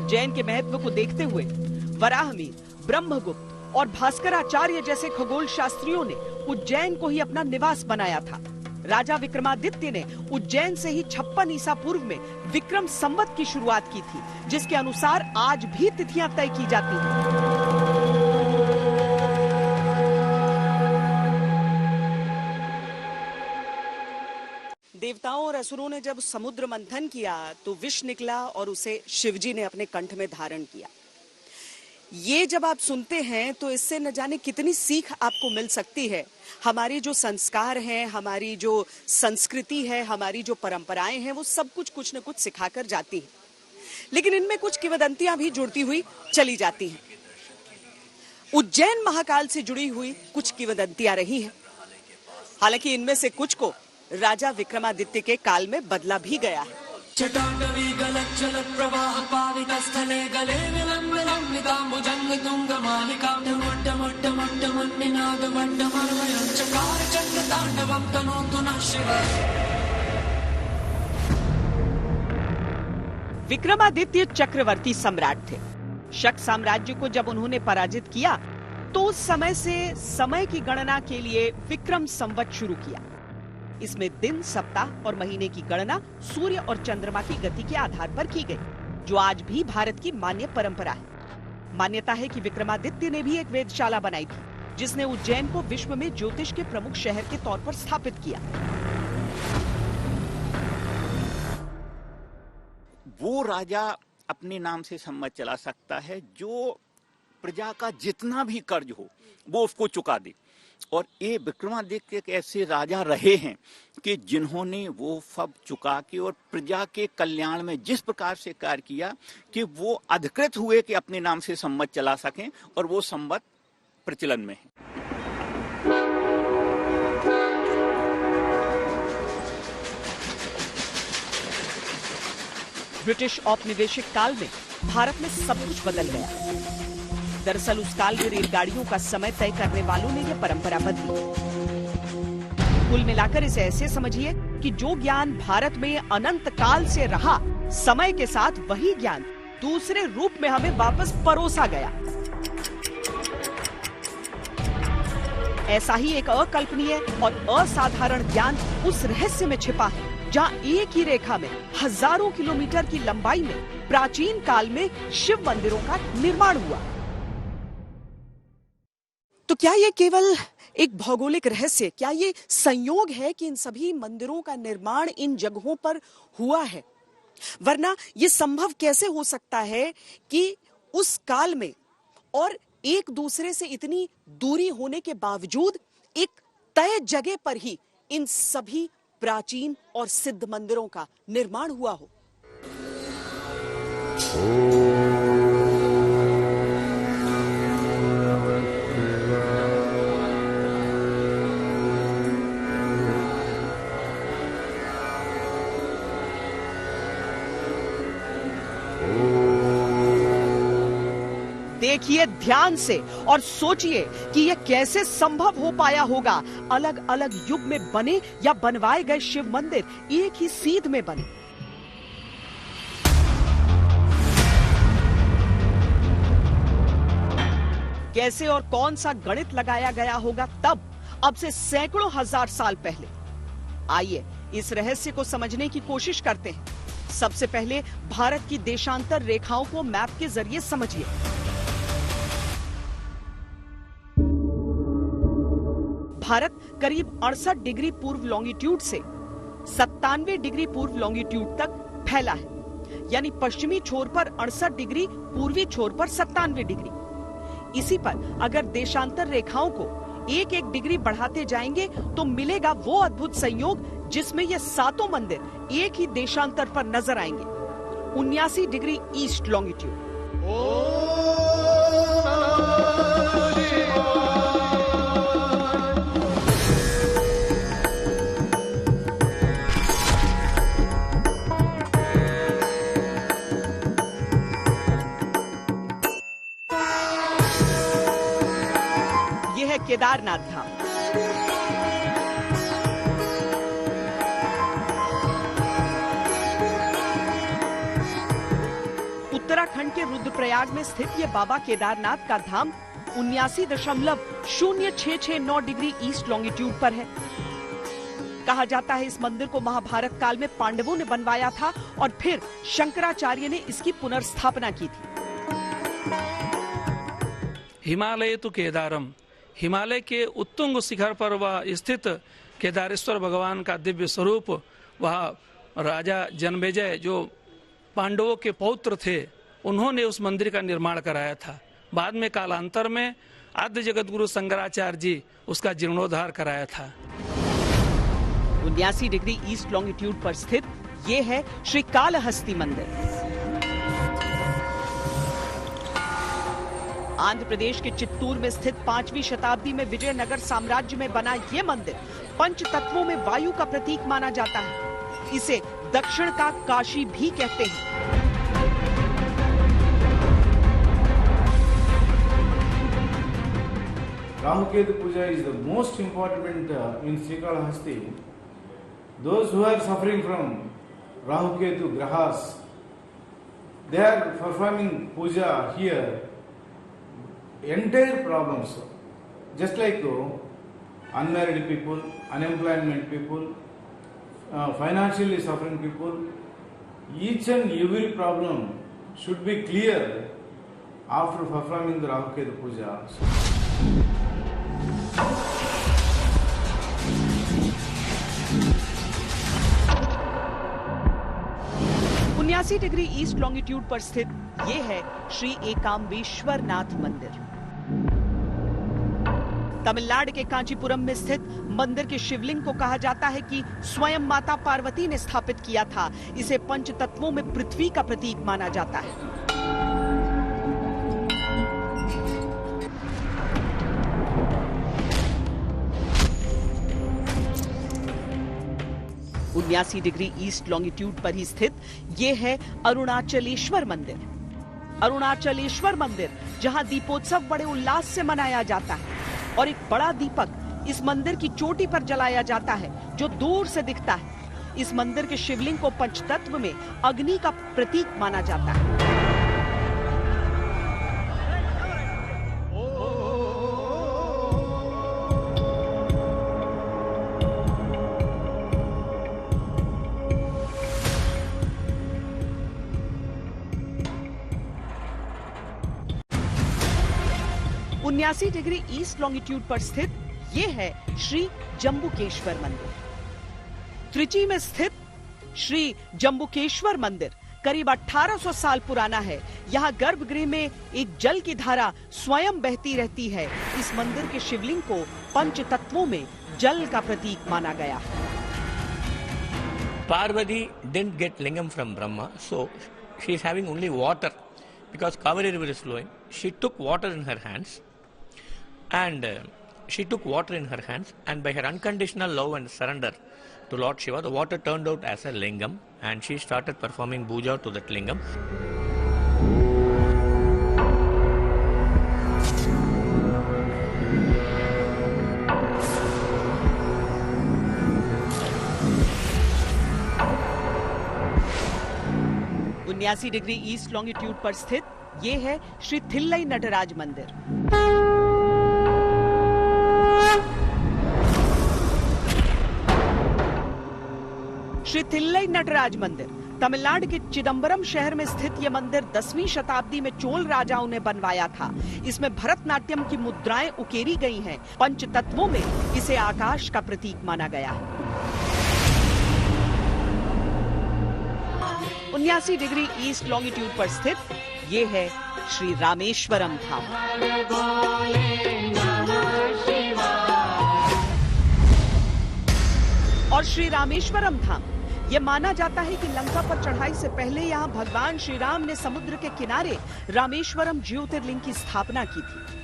उज्जैन के महत्व को देखते हुए वराहमिहिर, ब्रह्मगुप्त और भास्कराचार्य जैसे खगोल शास्त्रियों ने उज्जैन को ही अपना निवास बनाया था। राजा विक्रमादित्य ने उज्जैन से ही 56 ईसा पूर्व में विक्रम संवत की शुरुआत की थी, जिसके अनुसार आज भी तिथियां तय की जाती हैं। देवताओं और असुरों ने जब समुद्र मंथन किया तो विष निकला और उसे शिवजी ने अपने कंठ में धारण किया। ये जब आप सुनते हैं तो इससे न जाने कितनी सीख आपको मिल सकती है। हमारी जो संस्कार हैं, हमारी जो संस्कृति है, हमारी जो परंपराएं हैं, वो सब कुछ न कुछ सिखाकर जाती है। लेकिन इनमें कुछ किंवदंतियां भी जुड़ती हुई चली जाती हैं। उज्जैन महाकाल से जुड़ी हुई कुछ किंवदंतियां रही हैं। हालांकि इनमें से कुछ को राजा विक्रमादित्य के काल में बदला भी गया है। चटांडवी गलत जलत प्रवाह पावित स्थले गले विलंब लंबितां भुजंग तुंग मालिका डमट्ट मट्ट मट्ट मन्निनाद वंड मर्मयं चकार चंड तांडवं तनोतु नः शिवः। विक्रमादित्य चक्रवर्ती सम्राट थे। शक साम्राज्य को जब उन्होंने पराजित किया तो उस समय से समय की गणना के लिए विक्रम संवत शुरू किया। इसमें दिन, सप्ताह और महीने की गणना सूर्य और चंद्रमा की गति के आधार पर की गई, जो आज भी भारत की मान्य परंपरा है। मान्यता है कि विक्रमादित्य ने भी एक वेधशाला बनाई थी, जिसने उज्जैन को विश्व में ज्योतिष के प्रमुख शहर के तौर पर स्थापित किया। वो राजा अपने नाम से संवत चला सकता है जो प्रजा का जितना भी कर्ज हो वो उसको चुका दे। और ये विक्रमादित्य एक ऐसे राजा रहे हैं कि जिन्होंने वो सब चुका के और प्रजा के कल्याण में जिस प्रकार से कार्य किया कि वो अधिकृत हुए कि अपने नाम से संवत चला सकें, और वो संवत प्रचलन में है। ब्रिटिश औपनिवेशिक काल में भारत में सब कुछ बदल गया। दरअसल उस काल में रेलगाड़ियों का समय तय करने वालों ने यह परंपरा बदली। कुल मिलाकर इसे ऐसे समझिए कि जो ज्ञान भारत में अनंत काल से रहा, समय के साथ वही ज्ञान दूसरे रूप में हमें वापस परोसा गया। ऐसा ही एक अकल्पनीय और असाधारण ज्ञान उस रहस्य में छिपा है, जहां एक ही रेखा में हजारों किलोमीटर की लंबाई में प्राचीन काल में शिव मंदिरों का निर्माण हुआ। तो क्या ये केवल एक भौगोलिक रहस्य, क्या ये संयोग है कि इन सभी मंदिरों का निर्माण इन जगहों पर हुआ है? वरना ये संभव कैसे हो सकता है कि उस काल में और एक दूसरे से इतनी दूरी होने के बावजूद एक तय जगह पर ही इन सभी प्राचीन और सिद्ध मंदिरों का निर्माण हुआ हो? देखिए ध्यान से और सोचिए कि यह कैसे संभव हो पाया होगा। अलग अलग युग में बने या बनवाए गए शिव मंदिर एक ही सीध में बने। कैसे और कौन सा गणित लगाया गया होगा तब, अब से सैकड़ों हजार साल पहले? आइए इस रहस्य को समझने की कोशिश करते हैं। सबसे पहले भारत की देशांतर रेखाओं को मैप के जरिए समझिए। भारत करीब 68 डिग्री पूर्व लॉन्गिट्यूड से 97 डिग्री पूर्व लॉन्गिट्यूड तक फैला है, यानी पश्चिमी छोर पर 68 डिग्री, पूर्वी छोर पर 97 डिग्री। इसी पर अगर देशांतर रेखाओं को एक एक डिग्री बढ़ाते जाएंगे तो मिलेगा वो अद्भुत संयोग जिसमें ये सातों मंदिर एक ही देशांतर पर नजर आएंगे। 79 डिग्री ईस्ट लॉन्गिट्यूड। यह है केदारनाथ धाम। उत्तराखंड के रुद्रप्रयाग में स्थित ये बाबा केदारनाथ का धाम 79.0669 डिग्री ईस्ट लॉन्गिट्यूड पर है। कहा जाता है इस मंदिर को महाभारत काल में पांडवों ने बनवाया था और फिर शंकराचार्य ने इसकी पुनर्स्थापना की थी। हिमालय तो केदारम, हिमालय के उत्तुंग शिखर पर वह स्थित केदारेश्वर भगवान का दिव्य स्वरूप, वह राजा जन्मेजय जो पांडवों के पौत्र थे, उन्होंने उस मंदिर का निर्माण कराया था। बाद में कालांतर में आद्य जगत गुरु शंकराचार्य जी उसका जीर्णोद्धार कराया था। 79 डिग्री ईस्ट लॉन्गिट्यूड पर स्थित ये है श्री कालहस्ती मंदिर। आंध्र प्रदेश के चित्तूर में स्थित 5वीं शताब्दी में विजयनगर साम्राज्य में बना ये मंदिर पंच तत्वों में वायु का प्रतीक माना जाता है। इसे दक्षिण का काशी भी कहते हैं। Rahuketu Puja is the most important in Srikalahasti. Those who are suffering from Rahuketu Grahas, they are performing puja here. Entire problems, just like unmarried people, unemployment people, financially suffering people, each and every problem should be clear after performing the Rahuketu Puja. 79 degree east longitude पर स्थित ये है श्री एकाम्बेश्वर नाथ मंदिर। तमिलनाडु के कांचीपुरम में स्थित मंदिर के शिवलिंग को कहा जाता है कि स्वयं माता पार्वती ने स्थापित किया था। इसे पंच तत्वों में पृथ्वी का प्रतीक माना जाता है। उन्यासी डिग्री ईस्ट लॉन्गिट्यूड पर ही स्थित ये है अरुणाचलेश्वर मंदिर। अरुणाचलेश्वर मंदिर जहां दीपोत्सव बड़े उल्लास से मनाया जाता है और एक बड़ा दीपक इस मंदिर की चोटी पर जलाया जाता है जो दूर से दिखता है। इस मंदिर के शिवलिंग को पंचतत्व में अग्नि का प्रतीक माना जाता है। उन्यासी डिग्री ईस्ट लॉन्गिट्यूड पर स्थित ये है श्री जम्बुकेश्वर मंदिर। त्रिची में स्थित श्री जम्बुकेश्वर मंदिर करीब 1800 साल पुराना है। यहाँ गर्भगृह में एक जल की धारा स्वयं बहती रहती है। इस मंदिर के शिवलिंग को पंच तत्वों में जल का प्रतीक माना गया है। Parvati didn't get lingam from Brahma, so she is having only water because Kaveri river is flowing. She took water in her hands. And by her unconditional love and surrender to Lord Shiva, the water turned out as a lingam, and she started performing puja to that lingam. उन्यासी degree east longitude पर स्थित ये है श्री थिल्लई नटराज मंदिर। श्री थिल्लई नटराज मंदिर तमिलनाडु के चिदम्बरम शहर में स्थित यह मंदिर 10वीं शताब्दी में चोल राजाओं ने बनवाया था। इसमें भरतनाट्यम की मुद्राएं उकेरी गई हैं। पंच तत्वों में इसे आकाश का प्रतीक माना गया है। 79 डिग्री ईस्ट लॉन्गिट्यूड पर स्थित ये है श्री रामेश्वरम धाम। और श्री रामेश्वरम धाम ये माना जाता है कि लंका पर चढ़ाई से पहले यहाँ भगवान श्री राम ने समुद्र के किनारे रामेश्वरम ज्योतिर्लिंग की स्थापना की थी।